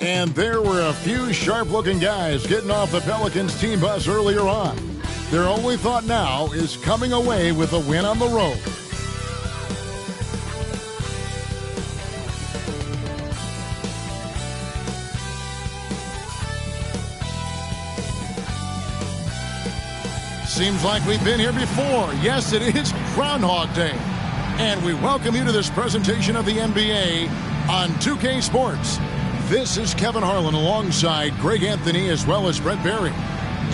And there were a few sharp-looking guys getting off the Pelicans team bus earlier on. Their only thought now is coming away with a win on the road. Seems like we've been here before. Yes, it is Groundhog Day. And we welcome you to this presentation of the NBA on 2K Sports. This is Kevin Harlan alongside Greg Anthony as well as Brett Berry.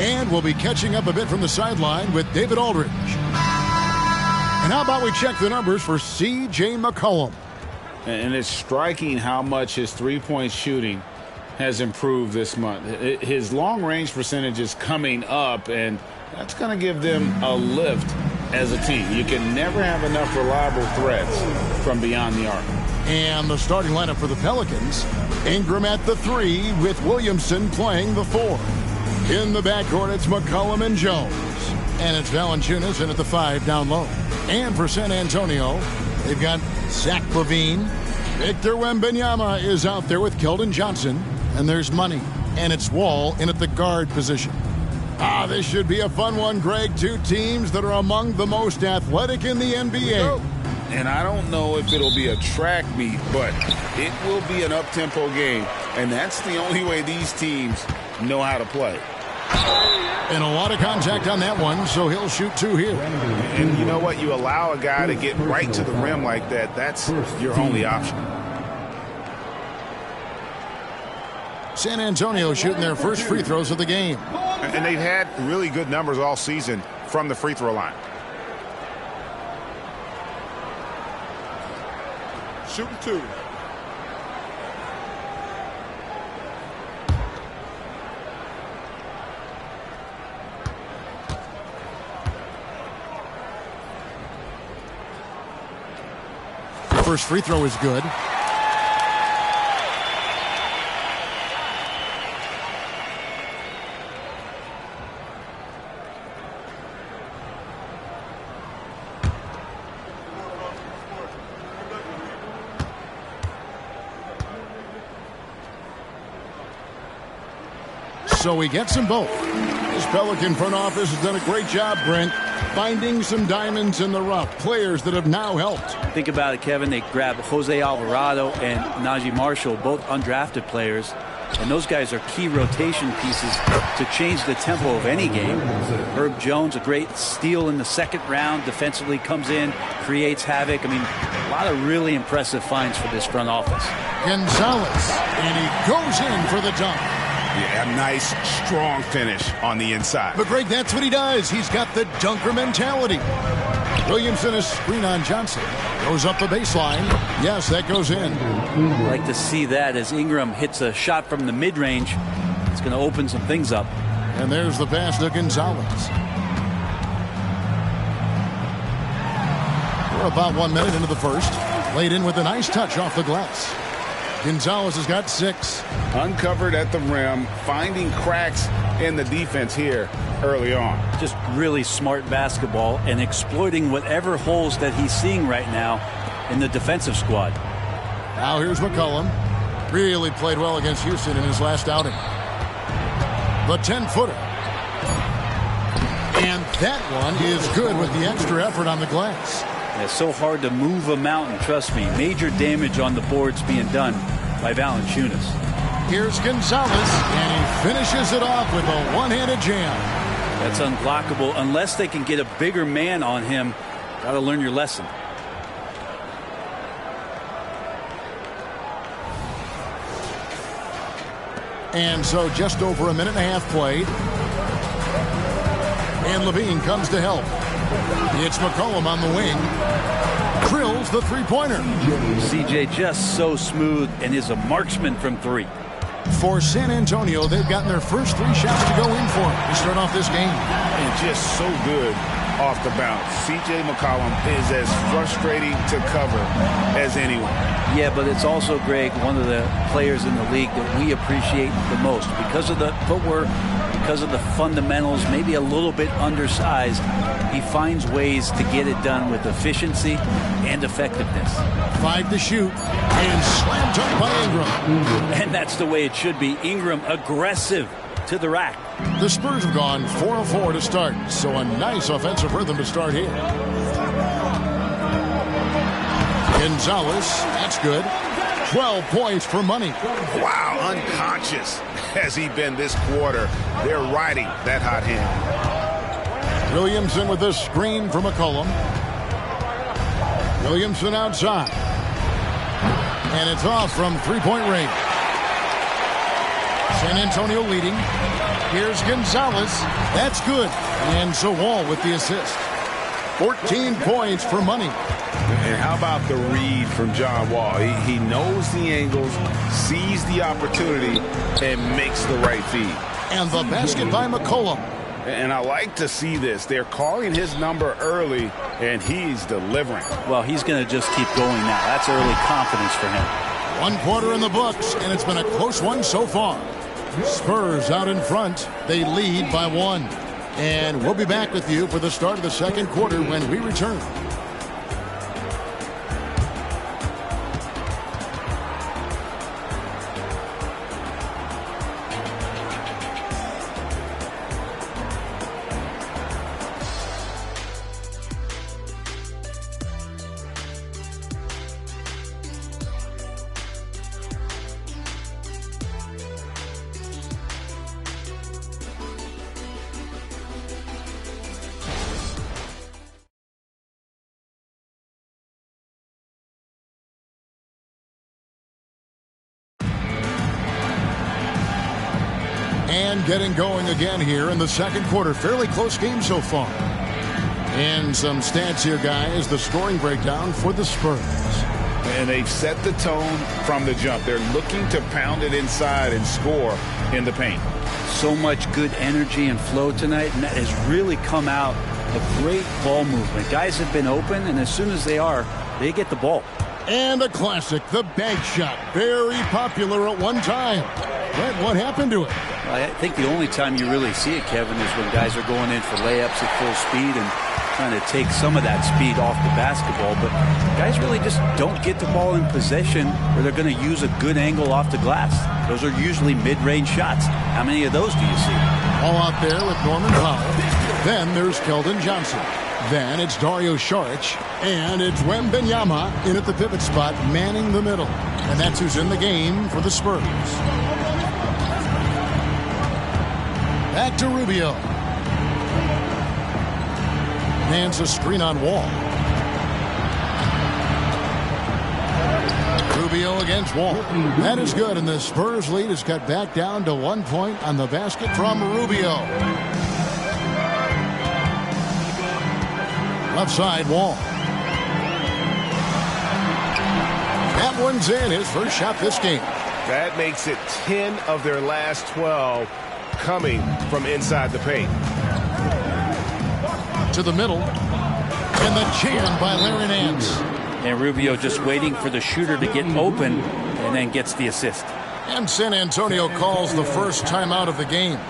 And we'll be catching up a bit from the sideline with David Aldridge. And how about we check the numbers for C.J. McCollum? And it's striking how much his three-point shooting has improved this month. His long-range percentage is coming up, and that's going to give them a lift as a team. You can never have enough reliable threats from beyond the arc. And the starting lineup for the Pelicans, Ingram at the 3 with Williamson playing the 4. In the backcourt, it's McCollum and Jones. And it's Valanciunas in at the 5 down low. And for San Antonio, they've got Zach LaVine. Victor Wembanyama is out there with Keldon Johnson. And there's Money. And it's Wall in at the guard position. This should be a fun one, Greg. Two teams that are among the most athletic in the NBA. And I don't know if it'll be a track meet, but it will be an up-tempo game. And that's the only way these teams know how to play. And a lot of contact on that one, so he'll shoot 2 here. And you know what? You allow a guy to get right to the rim like that, that's your only option. San Antonio shooting their first free throws of the game. And they've had really good numbers all season from the free throw line. Shooting 2. First free throw is good. So he gets them both. This Pelican front office has done a great job, Brent, finding some diamonds in the rough. Players that have now helped. Think about it, Kevin. They grabbed Jose Alvarado and Najee Marshall, both undrafted players. And those guys are key rotation pieces to change the tempo of any game. Herb Jones, a great steal in the second round. Defensively comes in, creates havoc. I mean, a lot of really impressive finds for this front office. Gonzalez, and he goes in for the dunk. Yeah, a nice, strong finish on the inside. But, Greg, that's what he does. He's got the dunker mentality. Williamson, a screen on Johnson. Goes up the baseline. Yes, that goes in. I'd like to see that as Ingram hits a shot from the mid-range. It's going to open some things up. And there's the pass to Gonzalez. We're about 1 minute into the first. Laid in with a nice touch off the glass. Gonzalez has got 6. Uncovered at the rim, finding cracks in the defense here early on. Just really smart basketball and exploiting whatever holes that he's seeing right now in the defensive squad. Now here's McCollum. Really played well against Houston in his last outing. The 10-footer. And that one is good with the extra effort on the glass. It's so hard to move a mountain, trust me. Major damage on the boards being done by Valanciunas. Here's Gonzalez, and he finishes it off with a one-handed jam. That's unblockable unless they can get a bigger man on him. Got to learn your lesson. And so just over a minute and a half played. And LaVine comes to help. It's McCollum on the wing. Drills the three-pointer. CJ just so smooth and is a marksman from 3. For San Antonio, they've gotten their first 3 shots to go in for to start off this game. And just so good off the bounce. C.J. McCollum is as frustrating to cover as anyone. Yeah, but it's also, Greg, one of the players in the league that we appreciate the most because of the footwork, because of the fundamentals, maybe a little bit undersized, he finds ways to get it done with efficiency and effectiveness. 5 to shoot, and slam dunk by Ingram. And that's the way it should be. Ingram aggressive to the rack. The Spurs have gone 4 of 4 to start, so a nice offensive rhythm to start here. Gonzalez, that's good. 12 points for money. Wow, unconscious has he been this quarter. They're riding that hot hand. Williamson with a screen from McCollum. Williamson outside. And it's off from three-point range. San Antonio leading. Here's Gonzalez. That's good. And so Wall with the assist. 14 points for money. And how about the read from John Wall? He knows the angles, sees the opportunity, and makes the right feed. And the basket by McCollum. And I like to see this. They're calling his number early, and he's delivering. Well, he's going to just keep going now. That's early confidence for him. 1 quarter in the books, and it's been a close one so far. Spurs out in front. They lead by 1. And we'll be back with you for the start of the second quarter when we return. And getting going again here in the second quarter. Fairly close game so far. And some stats here, guys. The scoring breakdown for the Spurs. And they've set the tone from the jump. They're looking to pound it inside and score in the paint. So much good energy and flow tonight, and that has really come out of great ball movement. Guys have been open, and as soon as they are, they get the ball. And a classic, the bank shot. Very popular at one time. But what happened to it? I think the only time you really see it, Kevin, is when guys are going in for layups at full speed and trying to take some of that speed off the basketball. But guys really just don't get the ball in possession where they're going to use a good angle off the glass. Those are usually mid-range shots. How many of those do you see? All out there with Norman Powell. Then there's Keldon Johnson. Then it's Dario Saric. And it's Wembanyama in at the pivot spot, manning the middle. And that's who's in the game for the Spurs. Back to Rubio. Hands a screen on Wall. Rubio against Wall. That is good, and the Spurs lead is cut back down to 1 point on the basket from Rubio. Left side, Wall. That one's in, his first shot this game. That makes it 10 of their last 12 coming from inside the paint. To the middle. And the jam by Larry Nance. And Rubio just waiting for the shooter to get open and then gets the assist. And San Antonio calls the first timeout of the game.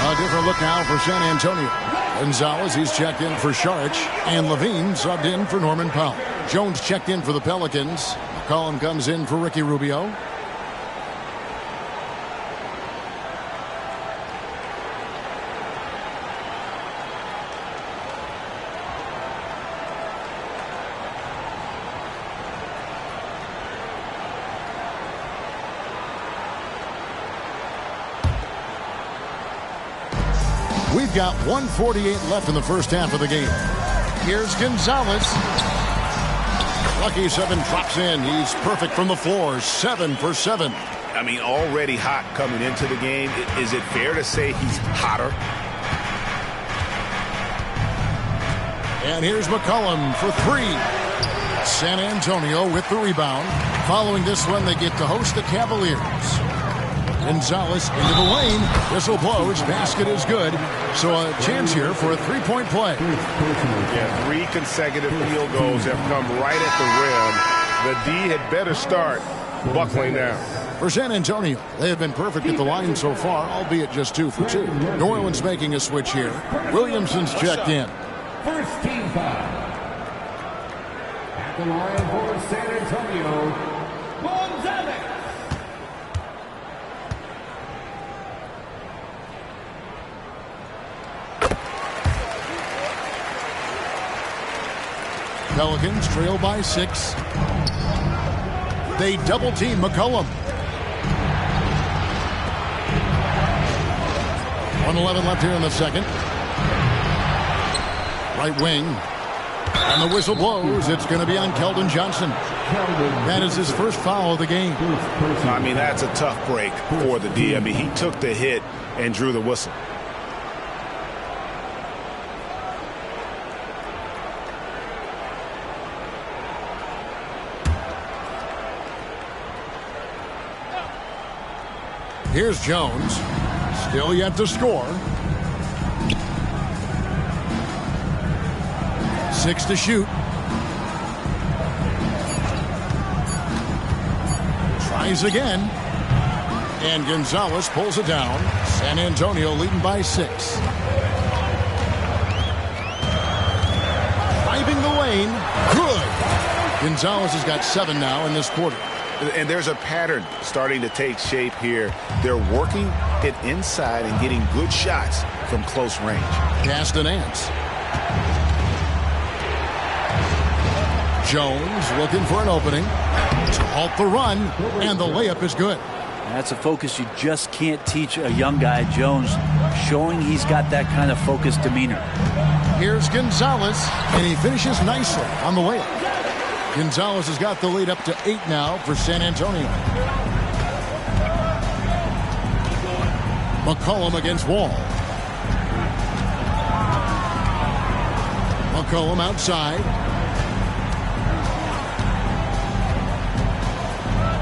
A different look now for San Antonio. Gonzalez, he's checked in for Saric. And Levine subbed in for Norman Powell. Jones checked in for the Pelicans. McCollum comes in for Ricky Rubio. We've got 1:48 left in the first half of the game. Here's Gonzalez. Lucky 7 drops in. He's perfect from the floor. 7 for 7. I mean, already hot coming into the game. Is it fair to say he's hotter? And here's McCollum for 3. San Antonio with the rebound. Following this one, they get to host the Cavaliers. Gonzalez into the lane. Whistle blows. Basket is good. So a chance here for a three-point play. Yeah, 3 consecutive field goals have come right at the rim. The D had better start buckling down. For San Antonio, they have been perfect at the line so far, albeit just 2 for 2. New Orleans making a switch here. Williamson's checked in. First team foul. At the line for San Antonio, Gonzalez. Pelicans trail by 6. They double team McCollum. 1:11 left here in the second. Right wing. And the whistle blows. It's going to be on Keldon Johnson. That is his first foul of the game. I mean, that's a tough break for the D. I mean, he took the hit and drew the whistle. Here's Jones. Still yet to score. 6 to shoot. Tries again. And Gonzalez pulls it down. San Antonio leading by 6. Driving the lane. Good. Gonzalez has got 7 now in this quarter. And there's a pattern starting to take shape here. They're working it inside and getting good shots from close range. Castanance. Jones looking for an opening to halt the run, and the layup is good. That's a focus you just can't teach a young guy. Jones showing he's got that kind of focused demeanor. Here's Gonzalez, and he finishes nicely on the layup. Gonzalez has got the lead up to 8 now for San Antonio. McCollum against Wall. McCollum outside.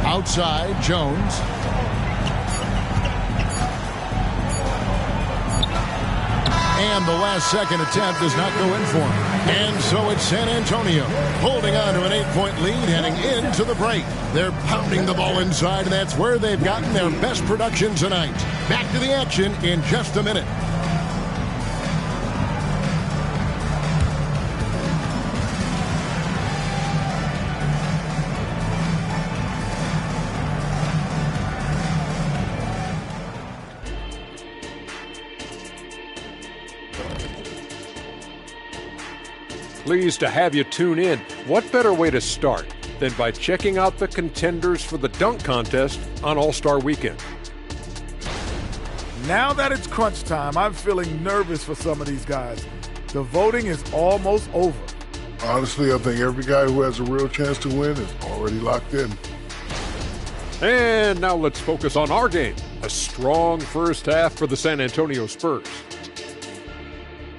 Outside, Jones. And the last second attempt does not go in for him. And so it's San Antonio holding on to an 8-point lead heading into the break. They're pounding the ball inside, and that's where they've gotten their best production tonight. Back to the action in just a minute. Pleased to have you tune in. What better way to start than by checking out the contenders for the dunk contest on All-Star Weekend? Now that it's crunch time, I'm feeling nervous for some of these guys. The voting is almost over. Honestly, I think every guy who has a real chance to win is already locked in. And now let's focus on our game. A strong first half for the San Antonio Spurs.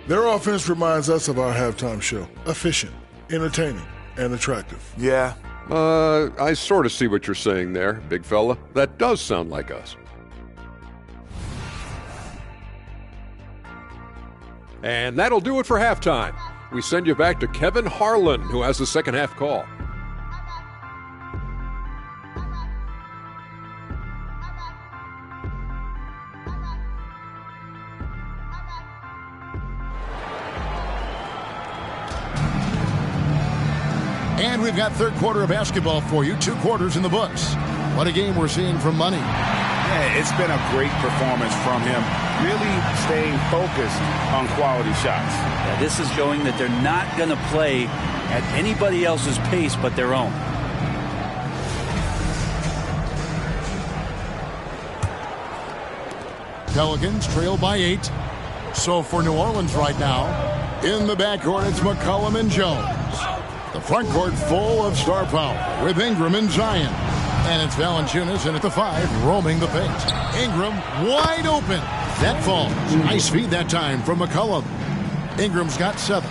Their offense reminds us of our halftime show. Efficient, entertaining, and attractive. Yeah. I sort of see what you're saying there, big fella. That does sound like us. And that'll do it for halftime. We send you back to Kevin Harlan, who has the second half call. And we've got third quarter of basketball for you. 2 quarters in the books. What a game we're seeing from Money. Yeah, it's been a great performance from him. Really staying focused on quality shots. Yeah, this is showing that they're not going to play at anybody else's pace but their own. Pelicans trail by 8. So for New Orleans right now, in the backcourt, it's McCollum and Jones. The front court full of star power with Ingram and Zion. And it's Valanciunas in at the 5, roaming the paint. Ingram wide open. That falls. Nice feed that time from McCollum. Ingram's got 7.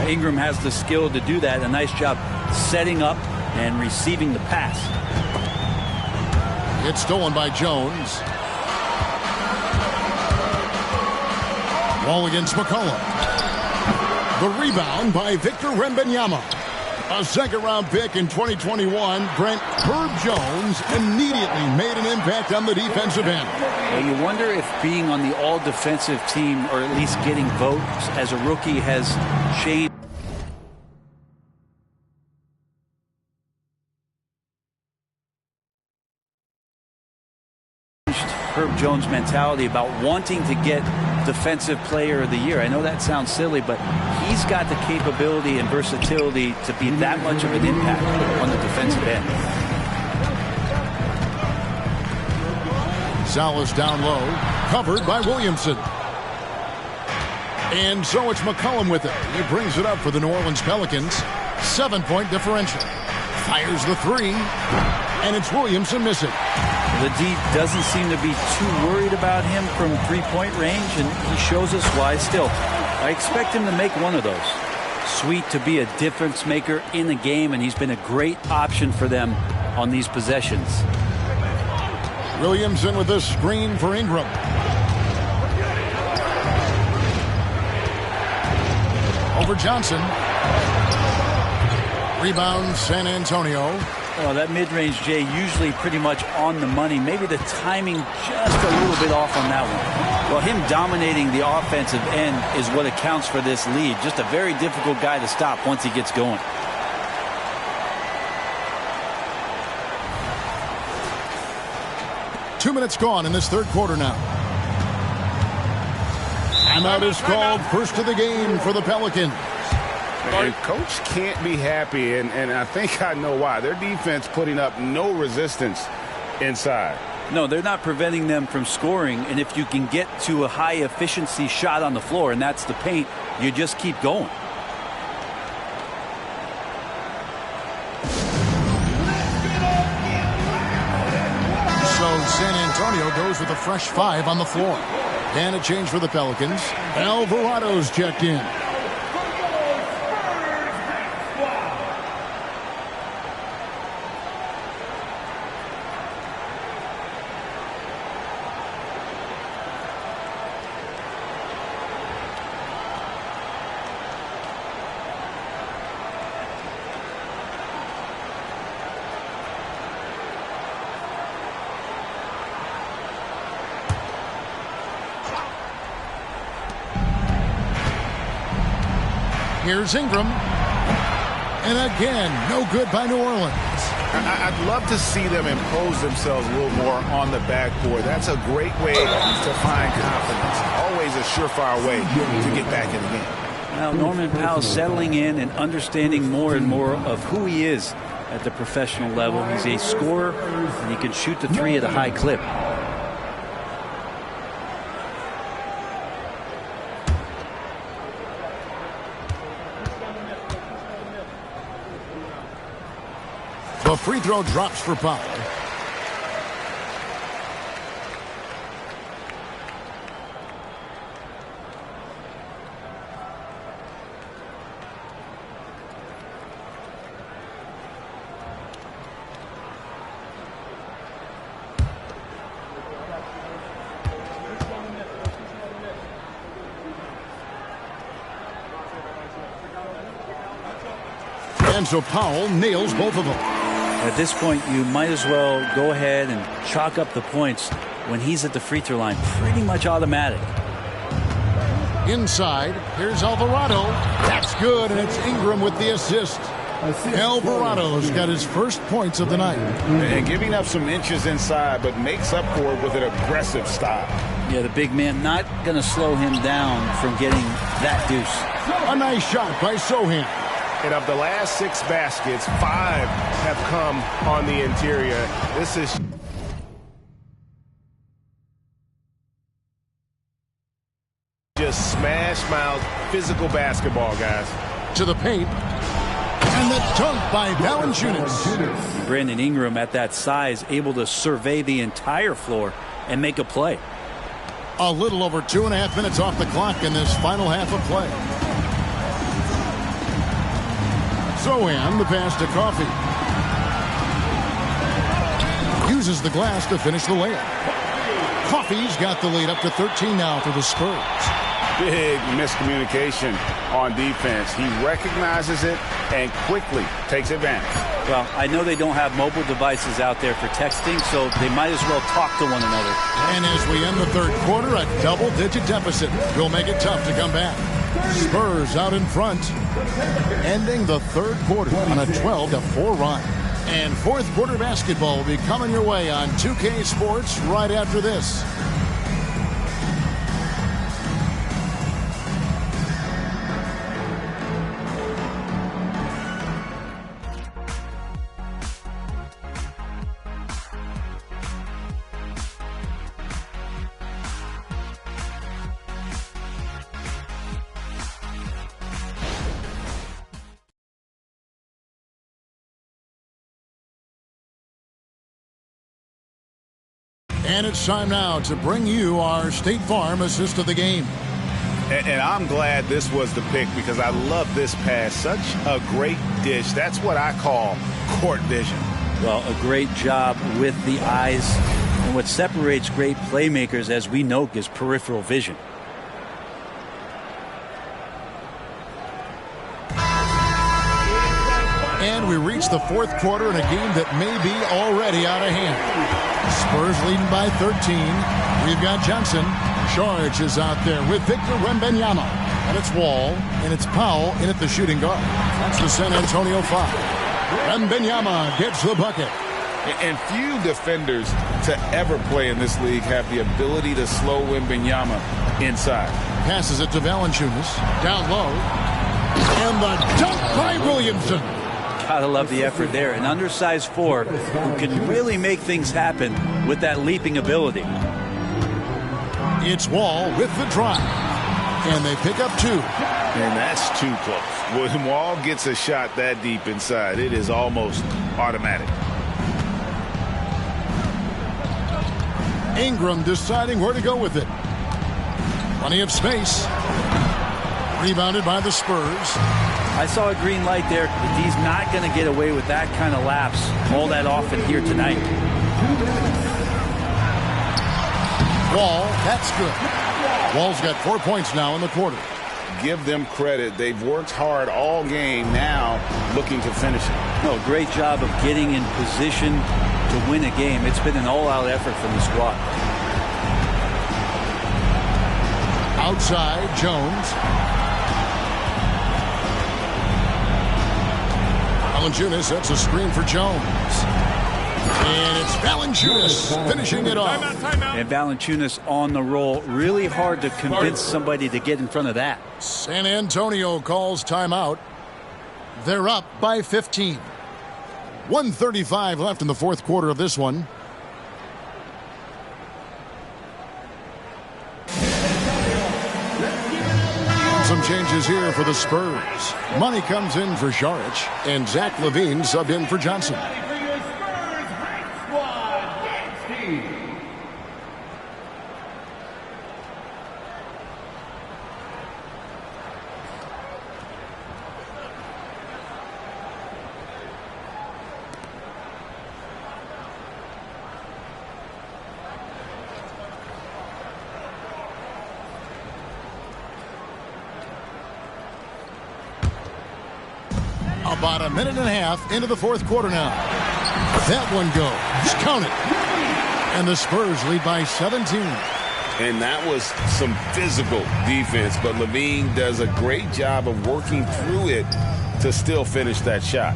Ingram has the skill to do that. A nice job setting up and receiving the pass. It's stolen by Jones. Wall against McCollum. The rebound by Victor Wembanyama. A second-round pick in 2021, Brent Herb Jones immediately made an impact on the defensive end. Well, you wonder if being on the all-defensive team, or at least getting votes as a rookie, has changed Herb Jones' mentality about wanting to get Defensive Player of the Year. I know that sounds silly, but he's got the capability and versatility to be that much of an impact on the defensive end. Salas down low, covered by Williamson. And so it's McCollum with it. He brings it up for the New Orleans Pelicans. 7-point differential. Fires the three, and it's Williamson missing. The D doesn't seem to be too worried about him from three-point range, and he shows us why still. I expect him to make one of those. Sweet to be a difference maker in the game, and he's been a great option for them on these possessions. Williamson with a screen for Ingram. Over Johnson. Rebound San Antonio. Well, that mid-range, Jay, usually pretty much on the money. Maybe the timing just a little bit off on that one. Well, him dominating the offensive end is what accounts for this lead. Just a very difficult guy to stop once he gets going. Two minutes gone in this third quarter now. Timeout is called. First of the game for the Pelicans. And coach can't be happy, and I think I know why. Their defense putting up no resistance inside. No, they're not preventing them from scoring, and if you can get to a high-efficiency shot on the floor, and that's the paint, you just keep going. So San Antonio goes with a fresh 5 on the floor. And a change for the Pelicans. Alvarado's checked in. Here's Ingram. And again, no good by New Orleans. I'd love to see them impose themselves a little more on the backboard. That's a great way to find confidence. Always a surefire way to get back in the game. Now, Norman Powell settling in and understanding more and more of who he is at the professional level. He's a scorer, and he can shoot the three at a high clip. The free throw drops for Powell. And so Powell nails both of them. At this point, you might as well go ahead and chalk up the points when he's at the free throw line. Pretty much automatic. Inside, here's Alvarado. That's good, and it's Ingram with the assist. Alvarado's got his first points of the night. And giving up some inches inside, but makes up for it with an aggressive style. Yeah, the big man not going to slow him down from getting that deuce. A nice shot by Sohan. And of the last 6 baskets, 5 have come on the interior. This is just smash mouth physical basketball, guys. To the paint. And the dunk by Valanciunas. Brandon Ingram at that size, able to survey the entire floor and make a play. A little over 2.5 minutes off the clock in this final half of play. Sohan, the pass to Coffey. Uses the glass to finish the layup. Coffey's got the lead up to 13 now for the Spurs. Big miscommunication on defense. He recognizes it, and quickly takes advantage. Well, I know they don't have mobile devices out there for texting, so they might as well talk to one another. And as we end the third quarter, a double-digit deficit will make it tough to come back. Spurs out in front, ending the third quarter on a 12-4 run. And fourth quarter basketball will be coming your way on 2K Sports right after this. And it's time now to bring you our State Farm assist of the game. And I'm glad this was the pick because I love this pass. Such a great dish. That's what I call court vision. Well, a great job with the eyes. And what separates great playmakers, as we know, is peripheral vision. And we reach the fourth quarter in a game that may be already out of hand. Spurs leading by 13. We've got Johnson. George is out there with Victor Wembanyama. And it's Wall, and it's Powell in at the shooting guard. That's the San Antonio Five. Wembanyama gets the bucket. And few defenders to ever play in this league have the ability to slow Wembanyama inside. Passes it to Valanciunas. Down low. And the dunk by Williamson. Gotta love the effort there. An undersized four who can really make things happen with that leaping ability. It's Wall with the drive. And they pick up two. And that's too close. When Wall gets a shot that deep inside, it is almost automatic. Ingram deciding where to go with it. Plenty of space. Rebounded by the Spurs. I saw a green light there. He's not going to get away with that kind of lapse all that often here tonight. Wall, that's good. Wall's got 4 points now in the quarter. Give them credit. They've worked hard all game, now looking to finish it. No, great job of getting in position to win a game. It's been an all-out effort from the squad. Outside, Jones. Valanciunas sets a screen for Jones. And it's Valanciunas finishing it off. And Valanciunas on the roll. Really hard to convince somebody to get in front of that. San Antonio calls timeout. They're up by 15. 1:35 left in the fourth quarter of this one. Some changes here for the Spurs. Money comes in for Saric, and Zach LaVine subbed in for Johnson. About a minute and a half into the fourth quarter now. That one goes. Count it. And the Spurs lead by 17. And that was some physical defense, but LaVine does a great job of working through it to still finish that shot.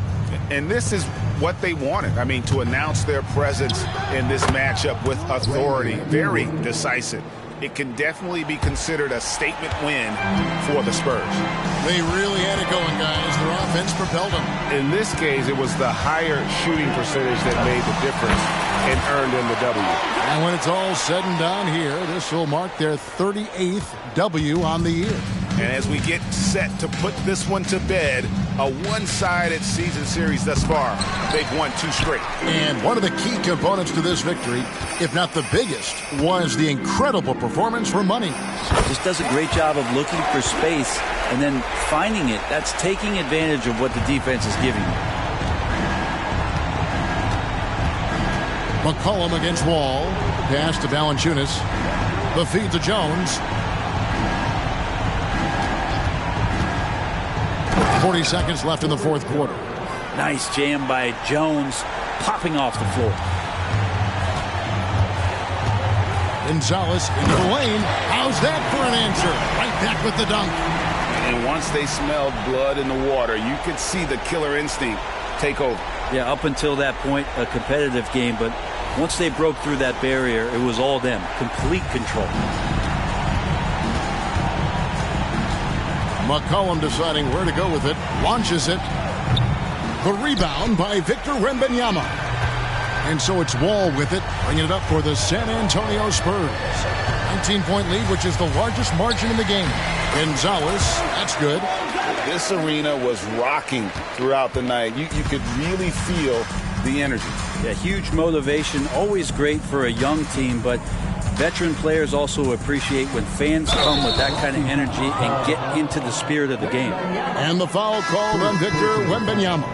And this is what they wanted. I mean, to announce their presence in this matchup with authority. Very decisive. It can definitely be considered a statement win for the Spurs. They really had it going, guys. Their offense propelled them. In this case, it was the higher shooting percentage that made the difference and earned them the W. And when it's all said and done here, this will mark their 38th W on the year. And as we get set to put this one to bed, a one-sided season series thus far. They've won 2 straight. And one of the key components to this victory, if not the biggest, was the incredible performance for Money. Just does a great job of looking for space and then finding it. That's taking advantage of what the defense is giving you. McCollum against Wall. Pass to Valanciunas. The feed to Jones. 40 seconds left in the fourth quarter. Nice jam by Jones, popping off the floor. Gonzalez into the lane. How's that for an answer? Right back with the dunk. And once they smelled blood in the water, you could see the killer instinct take over. Yeah, up until that point, a competitive game, but once they broke through that barrier, it was all them. Complete control. McCollum deciding where to go with it. Launches it. The rebound by Victor Wembanyama. And so it's Wall with it, bringing it up for the San Antonio Spurs. 19-point lead, which is the largest margin in the game. Gonzalez, that's good. This arena was rocking throughout the night. You could really feel the energy. Yeah, huge motivation, always great for a young team, but veteran players also appreciate when fans come with that kind of energy and get into the spirit of the game. And the foul called on Victor Wembanyama.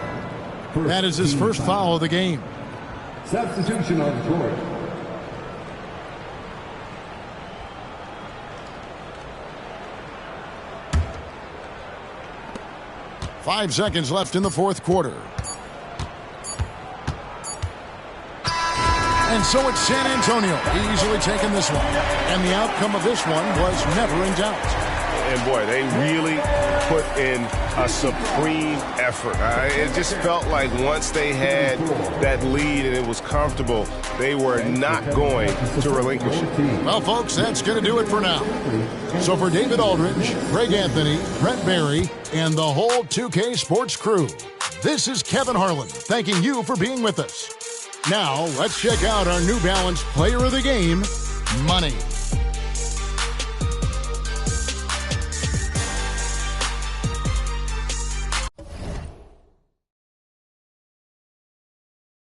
That is his first foul of the game. Substitution on the court. 5 seconds left in the fourth quarter. And so it's San Antonio easily taking this one. And the outcome of this one was never in doubt. And boy, they really put in a supreme effort. It just felt like once they had that lead and it was comfortable, they were not going to relinquish it. Well, folks, that's going to do it for now. So for David Aldridge, Greg Anthony, Brett Barry, and the whole 2K Sports crew, this is Kevin Harlan thanking you for being with us. Now, let's check out our New Balance Player of the Game, Money.